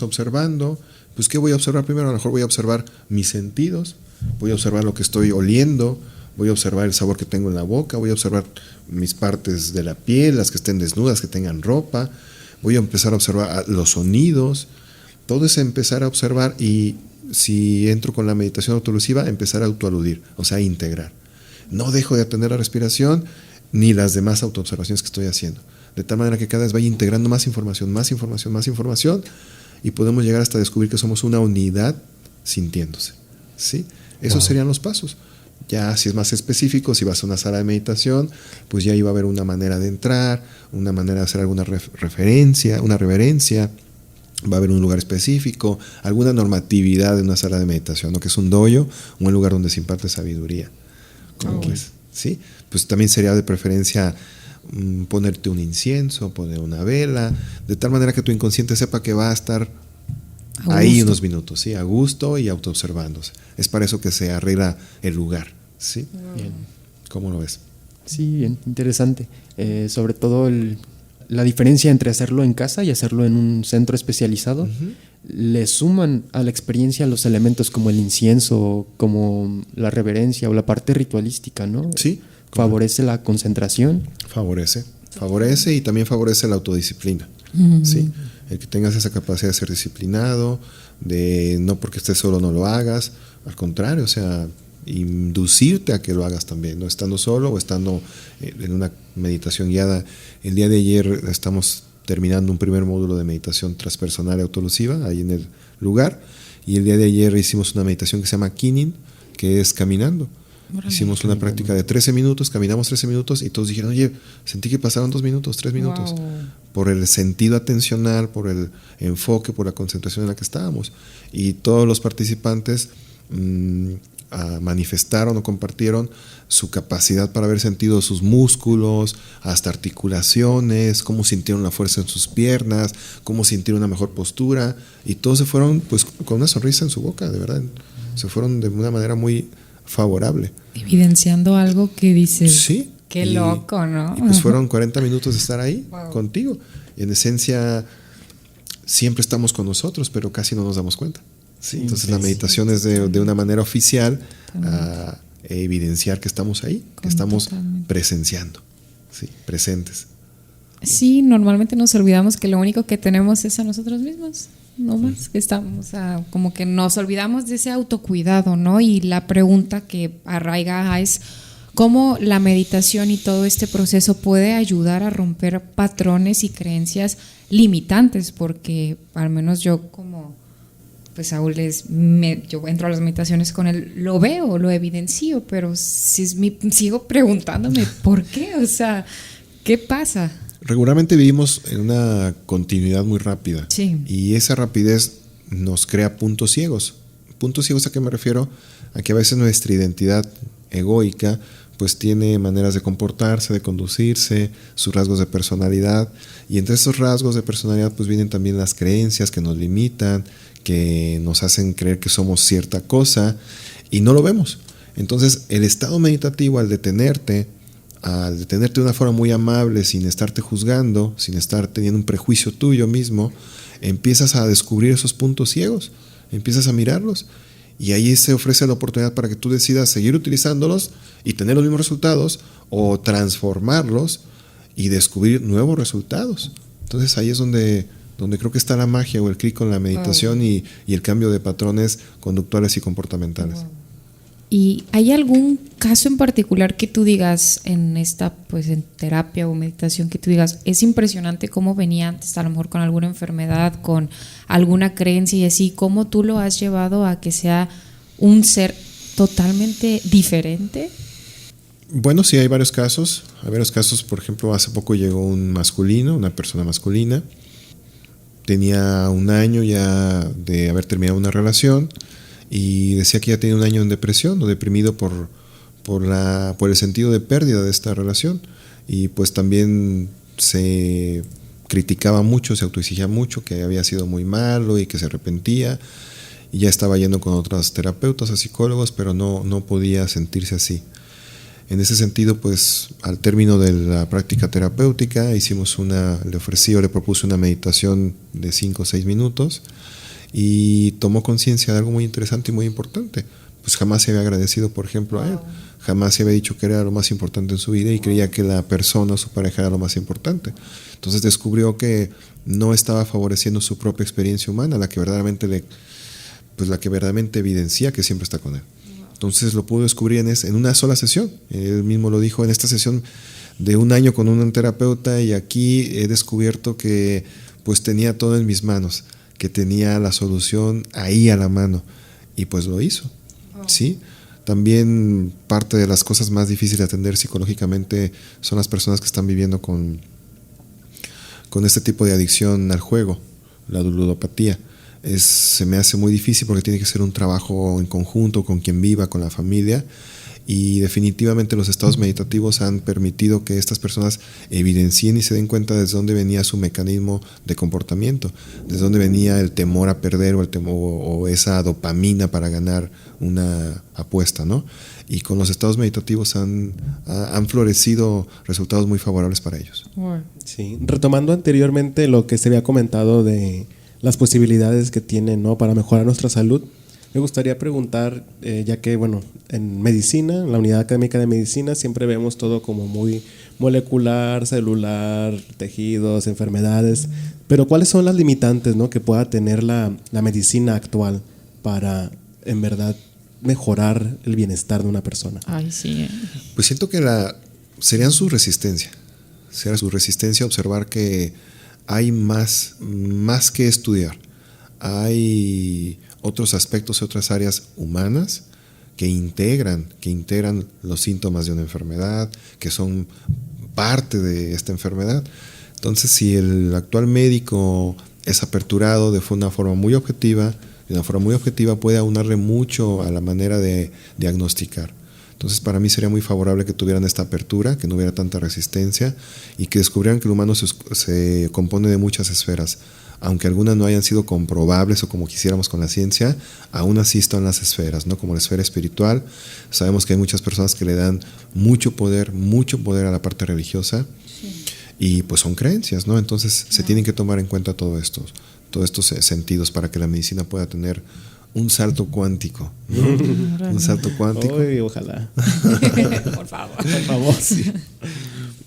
observando. Pues ¿qué voy a observar primero? A lo mejor voy a observar mis sentidos, voy a observar lo que estoy oliendo, voy a observar el sabor que tengo en la boca, voy a observar mis partes de la piel, las que estén desnudas, que tengan ropa, voy a empezar a observar los sonidos. Todo es empezar a observar y si entro con la meditación autoelusiva, empezar a autoaludir, o sea, integrar. No dejo de atender la respiración ni las demás autoobservaciones que estoy haciendo. De tal manera que cada vez vaya integrando más información y podemos llegar hasta descubrir que somos una unidad sintiéndose, ¿sí? Esos serían los pasos. Ya si es más específico, si vas a una sala de meditación, pues ya iba a haber una manera de entrar, una manera de hacer alguna referencia, una reverencia. Va a haber un lugar específico, alguna normatividad de una sala de meditación, ¿no? Que es un dojo, un lugar donde se imparte sabiduría. ¿Cómo ves? ¿Sí? Pues también sería de preferencia ponerte un incienso, poner una vela, de tal manera que tu inconsciente sepa que va a estar ahí unos minutos, ¿sí? A gusto y autoobservándose. Es para eso que se arregla el lugar, ¿sí? Bien. ¿Cómo lo ves? Sí, bien, interesante. Sobre todo la diferencia entre hacerlo en casa y hacerlo en un centro especializado. Le suman a la experiencia los elementos como el incienso, como la reverencia o la parte ritualística, ¿no? Sí. Favorece la concentración. Favorece y también favorece la autodisciplina. ¿Sí? El que tengas esa capacidad de ser disciplinado, de no porque estés solo no lo hagas, al contrario, o sea, inducirte a que lo hagas también, no estando solo o estando en una meditación guiada. El día de ayer estamos terminando un primer módulo de meditación transpersonal y autoelusiva ahí en el lugar, y el día de ayer hicimos una meditación que se llama Kinin, que es caminando. Hicimos una práctica de 13 minutos, caminamos 13 minutos y todos dijeron, oye, sentí que pasaron 2 minutos, 3 minutos. Wow. Por el sentido atencional, por el enfoque, por la concentración en la que estábamos. Y todos los participantes manifestaron o compartieron su capacidad para haber sentido sus músculos, hasta articulaciones, cómo sintieron la fuerza en sus piernas, cómo sintieron una mejor postura, y todos se fueron pues con una sonrisa en su boca, de verdad, se fueron de una manera muy favorable. Evidenciando algo que dices, sí, qué loco, ¿no? Y pues fueron 40 minutos de estar ahí contigo, y en esencia siempre estamos con nosotros, pero casi no nos damos cuenta. Sí, entonces la meditación es de una manera oficial a evidenciar que estamos ahí, que estamos presenciando, ¿sí? Presentes. Sí, normalmente nos olvidamos que lo único que tenemos es a nosotros mismos, no más, que estamos, como que nos olvidamos de ese autocuidado, ¿no? Y la pregunta que arraiga es, cómo la meditación y todo este proceso puede ayudar a romper patrones y creencias limitantes, porque al menos yo como pues Saúl yo entro a las meditaciones con él, lo veo, lo evidencio, pero sigo preguntándome ¿por qué? O sea, ¿qué pasa? Regularmente vivimos en una continuidad muy rápida. Sí. Y esa rapidez nos crea puntos ciegos. ¿Puntos ciegos a qué me refiero? A que a veces nuestra identidad egoica pues tiene maneras de comportarse, de conducirse, sus rasgos de personalidad, y entre esos rasgos de personalidad pues vienen también las creencias que nos limitan, que nos hacen creer que somos cierta cosa y no lo vemos. Entonces el estado meditativo, al detenerte de una forma muy amable, sin estarte juzgando, sin estar teniendo un prejuicio tuyo mismo, empiezas a descubrir esos puntos ciegos, empiezas a mirarlos, y ahí se ofrece la oportunidad para que tú decidas seguir utilizándolos y tener los mismos resultados, o transformarlos y descubrir nuevos resultados. Entonces ahí es donde creo que está la magia o el clic con la meditación y el cambio de patrones conductuales y comportamentales. ¿Y hay algún caso en particular que tú digas en en terapia o meditación, que tú digas, es impresionante cómo venía antes, a lo mejor con alguna enfermedad, con alguna creencia y así, cómo tú lo has llevado a que sea un ser totalmente diferente? Bueno, sí, hay varios casos. Por ejemplo, hace poco llegó una persona masculina. Tenía un año ya de haber terminado una relación y decía que ya tenía un año en depresión o deprimido por el sentido de pérdida de esta relación, y pues también se criticaba mucho, se autoexigía mucho, que había sido muy malo y que se arrepentía, y ya estaba yendo con otras terapeutas o psicólogos, pero no podía sentirse así. En ese sentido, pues al término de la práctica terapéutica le propuse una meditación de 5 o 6 minutos, y tomó conciencia de algo muy interesante y muy importante. Pues jamás se había agradecido, por ejemplo, a él, jamás se había dicho que era lo más importante en su vida y creía que la persona o su pareja era lo más importante. Entonces descubrió que no estaba favoreciendo su propia experiencia humana, la que verdaderamente evidencia que siempre está con él. Entonces lo pudo descubrir en una sola sesión. Él mismo lo dijo: en esta sesión de un año con un terapeuta, y aquí he descubierto que pues tenía todo en mis manos, que tenía la solución ahí a la mano, y pues lo hizo. ¿Sí? También parte de las cosas más difíciles de atender psicológicamente son las personas que están viviendo con este tipo de adicción al juego, la ludopatía. Se me hace muy difícil porque tiene que ser un trabajo en conjunto con quien viva, con la familia, y definitivamente los estados meditativos han permitido que estas personas evidencien y se den cuenta desde dónde venía su mecanismo de comportamiento, desde dónde venía el temor a perder o esa dopamina para ganar una apuesta, ¿no? Y con los estados meditativos han florecido resultados muy favorables para ellos. Sí, retomando anteriormente lo que se había comentado de las posibilidades que tienen, ¿no?, para mejorar nuestra salud, me gustaría preguntar, ya que en medicina, en la unidad académica de medicina, siempre vemos todo como muy molecular, celular, tejidos, enfermedades, pero ¿cuáles son las limitantes, ¿no?, que pueda tener la medicina actual para en verdad mejorar el bienestar de una persona? Ay, sí. Pues siento que sería su resistencia a observar que hay más que estudiar. Hay otros aspectos y otras áreas humanas que integran los síntomas de una enfermedad, que son parte de esta enfermedad. Entonces, si el actual médico es aperturado de una forma muy objetiva, puede aunarle mucho a la manera de diagnosticar. Entonces, para mí sería muy favorable que tuvieran esta apertura, que no hubiera tanta resistencia, y que descubrieran que el humano se compone de muchas esferas. Aunque algunas no hayan sido comprobables o como quisiéramos con la ciencia, aún así están las esferas, ¿no? Como la esfera espiritual. Sabemos que hay muchas personas que le dan mucho poder a la parte religiosa, sí. Y pues son creencias, ¿no? Entonces se tienen que tomar en cuenta todos estos sentidos para que la medicina pueda tener un salto cuántico, ¿no? Un salto cuántico. Uy, ojalá. Por favor. Por favor. Sí.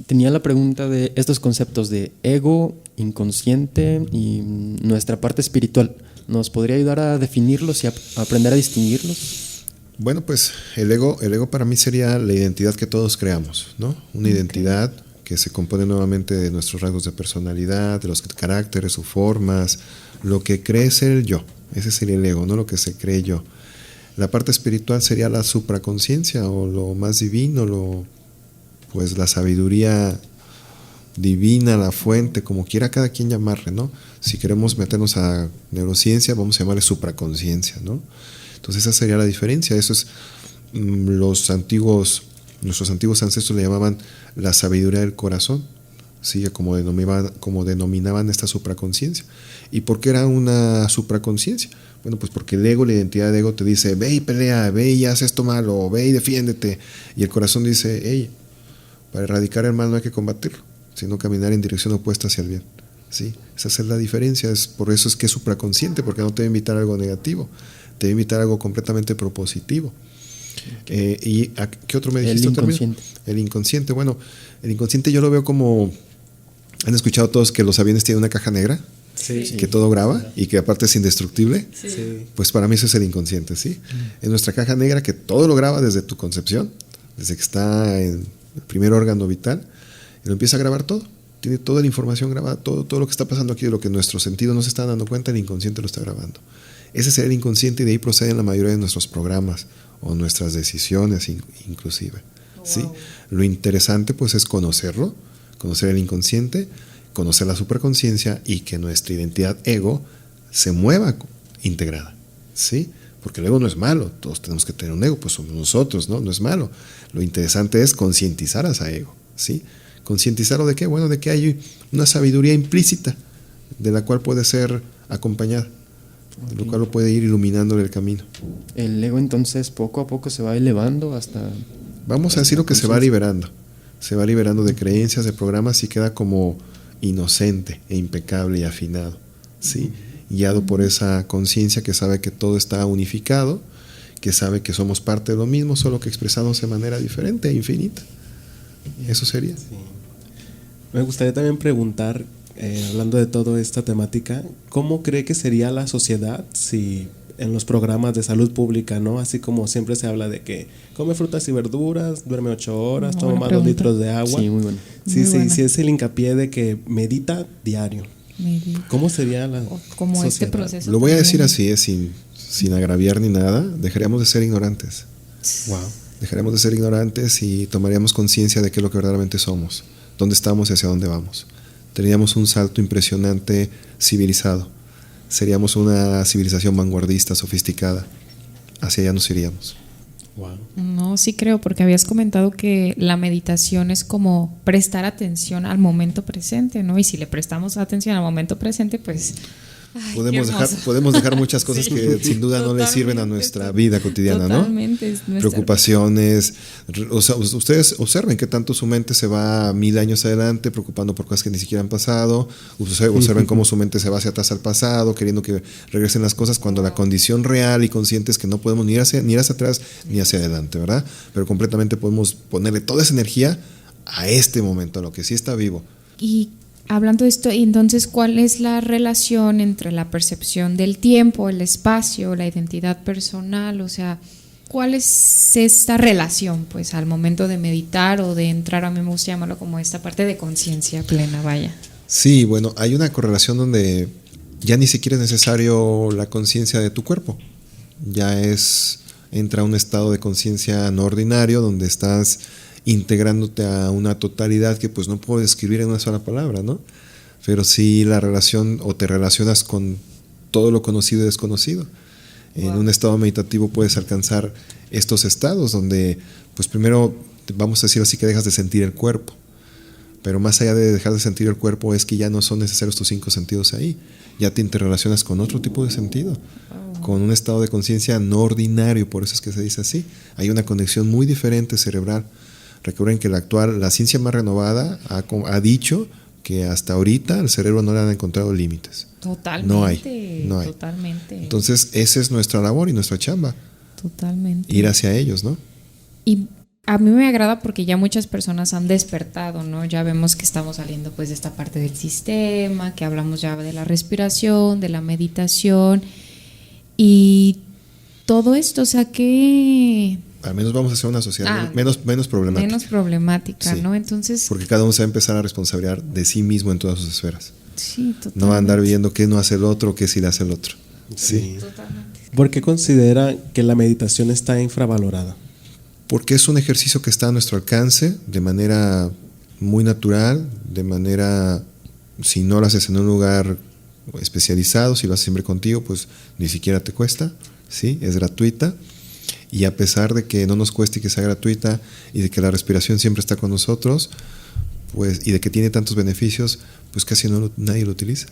Tenía la pregunta de estos conceptos de ego, inconsciente y nuestra parte espiritual. ¿Nos podría ayudar a definirlos y a aprender a distinguirlos? Bueno, pues el ego para mí sería la identidad que todos creamos, ¿no? Una identidad que se compone nuevamente de nuestros rasgos de personalidad, de los caracteres o formas, lo que cree ser el yo. Ese sería el ego, ¿no? Lo que se cree yo. La parte espiritual sería la supraconciencia o lo más divino, pues la sabiduría divina, la fuente, como quiera cada quien llamarle, ¿no? Si queremos meternos a neurociencia, vamos a llamarle supraconciencia, ¿no? Entonces esa sería la diferencia. Eso es nuestros antiguos ancestros le llamaban la sabiduría del corazón, ¿sí? Como denominaban esta supraconciencia. ¿Y por qué era una supraconciencia? Bueno, pues porque el ego, la identidad de ego te dice, ve y pelea, ve y haz esto malo, ve y defiéndete. Y el corazón dice, hey, para erradicar el mal no hay que combatirlo, sino caminar en dirección opuesta hacia el bien. ¿Sí? Esa es la diferencia, por eso es que es supraconsciente, porque no te va a invitar a algo negativo, te va a invitar a algo completamente propositivo. ¿Y qué otro me dijiste? El inconsciente. El inconsciente, bueno, el inconsciente yo lo veo como, ¿han escuchado todos que los aviones tienen una caja negra? Sí. Que todo graba y que aparte es indestructible. Sí. Pues para mí eso es el inconsciente, ¿sí? Es nuestra caja negra que todo lo graba desde tu concepción, desde que está en el primer órgano vital, y lo empieza a grabar todo. Tiene toda la información grabada, todo lo que está pasando aquí, de lo que nuestros sentidos no se están dando cuenta, el inconsciente lo está grabando. Ese sería el inconsciente y de ahí proceden la mayoría de nuestros programas o nuestras decisiones inclusive. ¿Sí? Lo interesante pues es conocerlo, conocer el inconsciente, conocer la superconciencia y que nuestra identidad ego se mueva integrada. ¿Sí? Porque el ego no es malo, todos tenemos que tener un ego, pues somos nosotros, ¿no? No es malo. Lo interesante es concientizar a ese ego, ¿sí? ¿Concientizarlo de qué? Bueno, de que hay una sabiduría implícita de la cual puede ser acompañada, de lo cual lo puede ir iluminándole el camino. El ego entonces poco a poco se va elevando hasta... Vamos a decir lo que se va liberando de creencias, de programas y queda como inocente e impecable y afinado, ¿sí? Guiado por esa conciencia que sabe que todo está unificado, que sabe que somos parte de lo mismo, solo que expresamos de manera diferente e infinita. Eso sería. Sí. Me gustaría también preguntar, hablando de toda esta temática, ¿cómo cree que sería la sociedad si en los programas de salud pública, ¿no? Así como siempre se habla de que come frutas y verduras, duerme 8 horas, toma más 2 litros de agua. Sí, muy bueno. Sí, es el hincapié de que medita diario. ¿Cómo sería la como sociedad? este proceso? Lo voy a decir así, sin agraviar ni nada, dejaríamos de ser ignorantes. Wow. Dejaríamos de ser ignorantes y tomaríamos conciencia de qué es lo que verdaderamente somos, dónde estamos y hacia dónde vamos. Tendríamos un salto impresionante civilizado. Seríamos una civilización vanguardista, sofisticada. Hacia allá nos iríamos. Wow. No, sí creo, porque habías comentado que la meditación es como prestar atención al momento presente, ¿no? Y si le prestamos atención al momento presente, pues... Ay, podemos dejar muchas cosas Sí, que sin duda no le sirven a nuestra vida cotidiana, totalmente, ¿no? Preocupaciones. O sea, ustedes observen que tanto su mente se va 1000 años adelante preocupando por cosas que ni siquiera han pasado. Observen cómo su mente se va hacia atrás al pasado, queriendo que regresen las cosas, cuando la condición real y consciente es que no podemos ni ir hacia atrás ni hacia adelante, ¿verdad? Pero completamente podemos ponerle toda esa energía a este momento, a lo que sí está vivo. Y hablando de esto, entonces, ¿cuál es la relación entre la percepción del tiempo, el espacio, la identidad personal? O sea, ¿cuál es esta relación, pues, al momento de meditar o de entrar, a mí me gusta llamarlo como esta parte de conciencia plena, vaya? Sí, bueno, hay una correlación donde ya ni siquiera es necesario la conciencia de tu cuerpo. Entra un estado de conciencia no ordinario donde estás integrándote a una totalidad que pues no puedo describir en una sola palabra, ¿no? Pero sí la relación, o te relacionas con todo lo conocido y desconocido. Wow. En un estado meditativo puedes alcanzar estos estados donde, pues primero, vamos a decir así, que dejas de sentir el cuerpo. Pero más allá de dejar de sentir el cuerpo es que ya no son necesarios tus 5 sentidos ahí. Ya te interrelacionas con otro tipo de sentido, con un estado de conciencia no ordinario, por eso es que se dice así. Hay una conexión muy diferente cerebral. Recuerden que la ciencia más renovada ha dicho que hasta ahorita el cerebro no le han encontrado límites. Totalmente. No hay. Totalmente. Entonces, esa es nuestra labor y nuestra chamba. Totalmente. Ir hacia ellos, ¿no? Y a mí me agrada porque ya muchas personas han despertado, ¿no? Ya vemos que estamos saliendo pues de esta parte del sistema, que hablamos ya de la respiración, de la meditación, y todo esto? O sea, que Al menos vamos a hacer una sociedad menos problemática. menos problemática, Sí. ¿no? Entonces, Porque cada uno se va a empezar a responsabilizar de sí mismo en todas sus esferas. sí, totalmente. No va a andar viendo qué no hace el otro, qué sí le hace el otro. Sí. ¿Por qué considera que la meditación está infravalorada? Porque es un ejercicio que está a nuestro alcance de manera muy natural, de manera, si no lo haces en un lugar especializado, si lo haces siempre contigo, pues ni siquiera te cuesta, ¿sí? Es gratuita. Y a pesar de que no nos cueste y que sea gratuita y de que la respiración siempre está con nosotros, pues, y de que tiene tantos beneficios, pues casi nadie lo utiliza.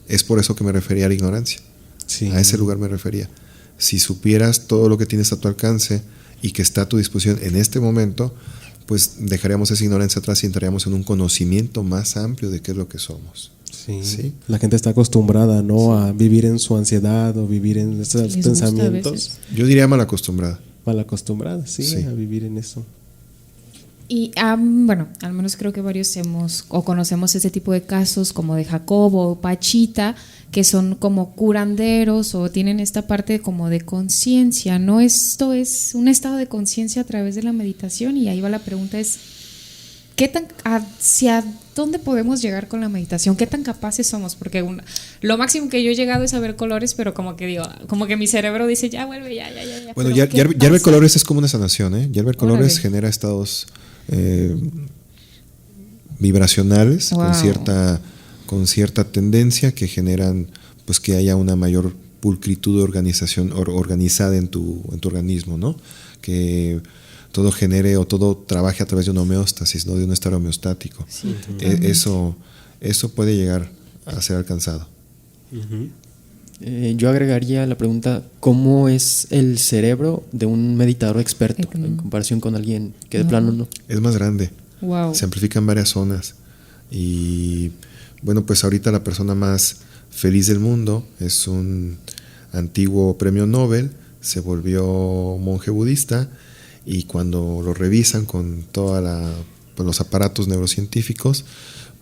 Es por eso que me refería a la ignorancia. Sí. A ese lugar me refería. Si supieras todo lo que tienes a tu alcance y que está a tu disposición en este momento, pues dejaríamos esa ignorancia atrás y entraríamos en un conocimiento más amplio de qué es lo que somos. Sí. ¿Sí? La gente está acostumbrada, ¿no? A vivir en su ansiedad o vivir en esos Les gusta a pensamientos. veces. Yo diría mal acostumbrada. Mal acostumbrada, sí, Sí. a vivir en eso. Y bueno, al menos creo que varios hemos o conocemos ese tipo de casos como de Jacobo o Pachita, que son como curanderos o tienen esta parte como de conciencia, ¿no? Esto es un estado de conciencia a través de la meditación y ahí va la pregunta es, ¿hacia dónde podemos llegar con la meditación? ¿Qué tan capaces somos? Porque lo máximo que yo he llegado es a ver colores, pero como que digo, como que mi cerebro dice, ya vuelve, ya. Bueno, Pero ya ¿qué ver pasa? colores es como una sanación, ¿eh? Ya ver colores Órale. genera estados vibracionales Wow. con cierta tendencia que generan pues que haya una mayor pulcritud de organización organizada en tu organismo, ¿no? Que todo genere o todo trabaje a través de una homeostasis, ¿no? De un estado homeostático. Sí, totalmente. Eso puede llegar a ser alcanzado. Yo agregaría la pregunta, ¿cómo es el cerebro de un meditador experto en comparación con alguien que de plano no? Es más grande. Wow. Se amplifican varias zonas. Y bueno, pues ahorita la persona más feliz del mundo es un antiguo premio Nobel, se volvió monje budista y cuando lo revisan con todos los aparatos neurocientíficos,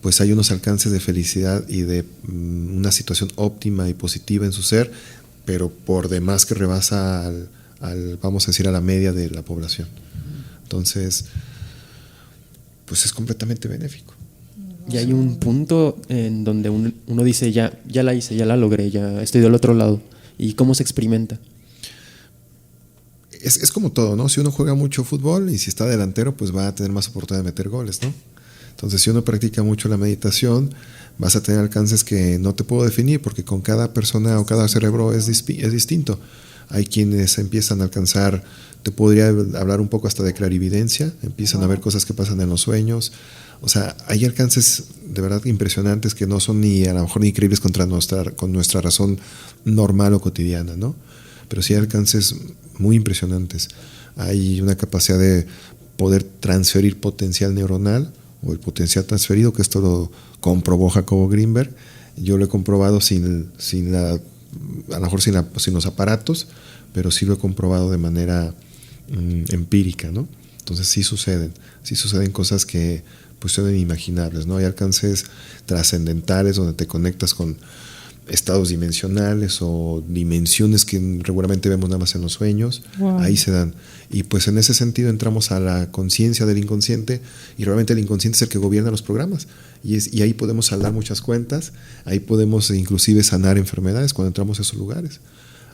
pues hay unos alcances de felicidad y de una situación óptima y positiva en su ser, pero por demás que rebasa vamos a decir, a la media de la población. Entonces, pues es completamente benéfico. Y hay un punto en donde uno dice, ya la hice, ya la logré, ya estoy del otro lado. ¿Y cómo se experimenta? Es como todo, ¿no? Si uno juega mucho fútbol y si está delantero, pues va a tener más oportunidad de meter goles, ¿no? Entonces, si uno practica mucho la meditación, vas a tener alcances que no te puedo definir, porque con cada persona o cada cerebro es distinto. Hay quienes empiezan a alcanzar, te podría hablar un poco hasta de clarividencia, empiezan a ver cosas que pasan en los sueños. O sea, hay alcances de verdad impresionantes que no son ni a lo mejor ni increíbles con nuestra razón normal o cotidiana, ¿no? Pero sí hay alcances muy impresionantes. Hay una capacidad de poder transferir potencial neuronal o el potencial transferido, que esto lo comprobó Jacobo Greenberg. Yo lo he comprobado sin los aparatos, pero sí lo he comprobado de manera empírica, ¿no? Entonces sí suceden cosas que pues son inimaginables, ¿no? Hay alcances trascendentales donde te conectas con estados dimensionales o dimensiones que regularmente vemos nada más en los sueños. Wow. Ahí se dan. Y pues en ese sentido entramos a la conciencia del inconsciente y realmente el inconsciente es el que gobierna los programas. Y ahí podemos saldar muchas cuentas, ahí podemos inclusive sanar enfermedades cuando entramos a esos lugares.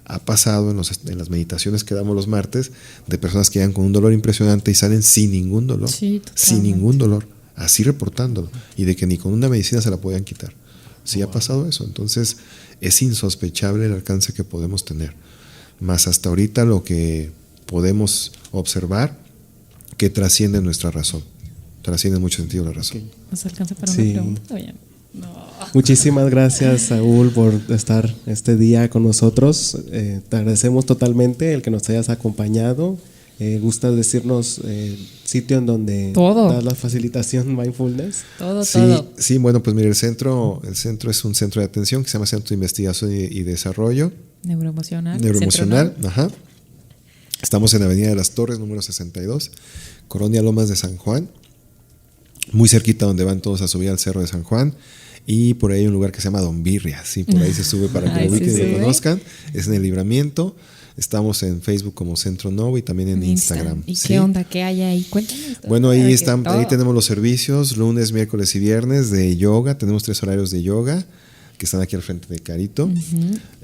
Ha pasado en las meditaciones que damos los martes de personas que llegan con un dolor impresionante y salen sin ningún dolor. Sí, sin ningún dolor, así reportándolo. Y de que ni con una medicina se la podían quitar. Sí ha pasado eso, entonces es insospechable el alcance que podemos tener. Más hasta ahorita lo que podemos observar que trasciende nuestra razón, trasciende en mucho sentido la razón. ¿Nos alcanza para una pregunta? Oye, no. Muchísimas gracias, Saúl, por estar este día con nosotros. Te agradecemos totalmente el que nos hayas acompañado. ¿Gusta decirnos sitio en donde das la facilitación mindfulness? Todo. Sí, bueno, pues mire, el centro es un centro de atención que se llama Centro de Investigación y Desarrollo Neuroemocional, ajá. Estamos en Avenida de las Torres, número 62, Colonia Lomas de San Juan, muy cerquita donde van todos a subir al Cerro de San Juan. Y por ahí hay un lugar que se llama Don Birria, sí, por ahí se sube para que lo ubiquen y lo conozcan. Es en el Libramiento. Estamos en Facebook como Centro Novo y también en Instagram. ¿Y ¿sí? qué onda? ¿Qué hay ahí? Cuéntanos. Bueno, ahí Todo. ahí tenemos los servicios, lunes, miércoles y viernes de yoga. Tenemos 3 horarios de yoga que están aquí al frente de Carito.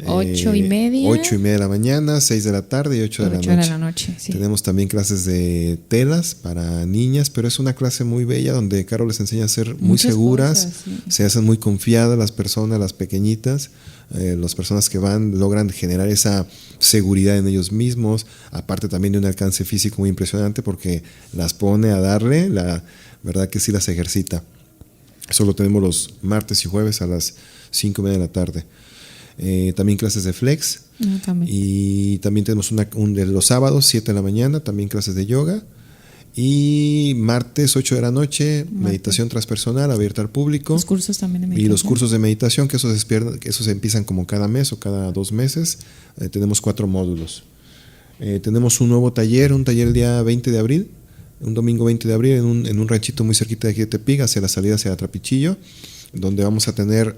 8:30. 8:30 de la mañana, 6 de la tarde y 8 de la noche. 8 de la noche, sí. Tenemos también clases de telas para niñas, pero es una clase muy bella donde Caro les enseña a ser muy Muchas seguras, cosas, sí. se hacen muy confiadas las personas, las pequeñitas. Las personas que van logran generar esa seguridad en ellos mismos, aparte también de un alcance físico muy impresionante porque las pone a darle, la verdad que sí las ejercita. Eso lo tenemos los martes y jueves a las 5:30 de la tarde. También clases de flex. También. Y también tenemos de los sábados, 7 de la mañana, también clases de yoga. Y martes, 8 de la noche, meditación transpersonal abierta al público. Los cursos también de meditación. Y los cursos de meditación, que esos se empiezan como cada mes o cada 2 meses. Tenemos 4 módulos. Tenemos un nuevo taller, un taller el día 20 de abril, un domingo 20 de abril, en un ranchito muy cerquita de aquí de Tepic, hacia la salida hacia Trapichillo, donde vamos a tener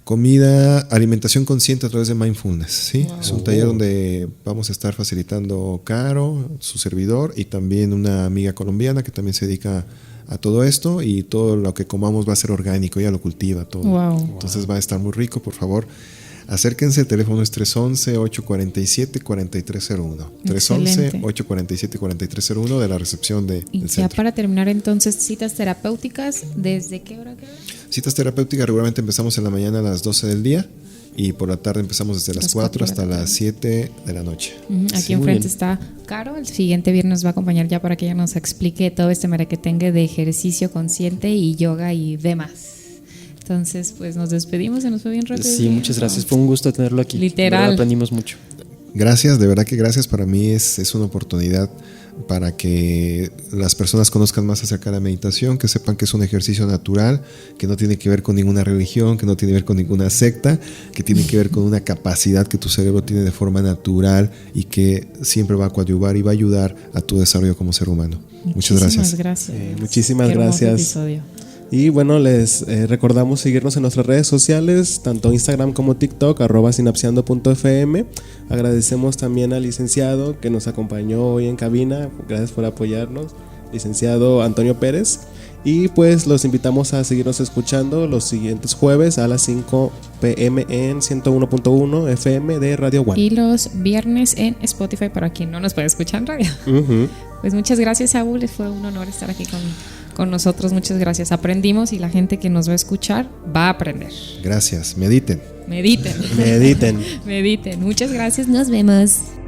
comida, alimentación consciente a través de mindfulness, ¿sí? Wow. Es un taller donde vamos a estar facilitando Caro, su servidor, y también una amiga colombiana que también se dedica a todo esto, y todo lo que comamos va a ser orgánico, ella lo cultiva todo. Wow. Entonces va a estar muy rico, por favor. Acérquense, el teléfono es 311-847-4301. 311-847-4301 de la recepción del centro. Ya para terminar entonces, citas terapéuticas, ¿desde qué hora? Citas terapéuticas regularmente empezamos en la mañana a las 12 del día y por la tarde empezamos desde las 4 hasta las 7 de la noche. Aquí sí, enfrente está Caro, el siguiente viernes nos va a acompañar ya para que ella nos explique todo este merequetengue de ejercicio consciente y yoga y demás. Entonces, pues nos despedimos, se nos fue bien rápido. Sí, muchas gracias, fue un gusto tenerlo aquí. Literal. Aprendimos mucho. Gracias, de verdad que gracias. Para mí es una oportunidad para que las personas conozcan más acerca de la meditación, que sepan que es un ejercicio natural, que no tiene que ver con ninguna religión, que no tiene que ver con ninguna secta, que tiene que ver con una capacidad que tu cerebro tiene de forma natural y que siempre va a coadyuvar y va a ayudar a tu desarrollo como ser humano. Muchas gracias. Muchísimas gracias. Episodio. Y bueno, les recordamos seguirnos en nuestras redes sociales, tanto Instagram como TikTok, @sinapseando.fm. Agradecemos también al licenciado que nos acompañó hoy en cabina, gracias por apoyarnos, licenciado Antonio Pérez. Y pues los invitamos a seguirnos escuchando los siguientes jueves a las 5 p.m. en 101.1 FM de Radio One. Y los viernes en Spotify para quien no nos puede escuchar en radio. Pues muchas gracias, Saúl, fue un honor estar aquí con nosotros, muchas gracias. Aprendimos y la gente que nos va a escuchar va a aprender. Gracias, mediten. Mediten. Mediten. Mediten. Muchas gracias, nos vemos.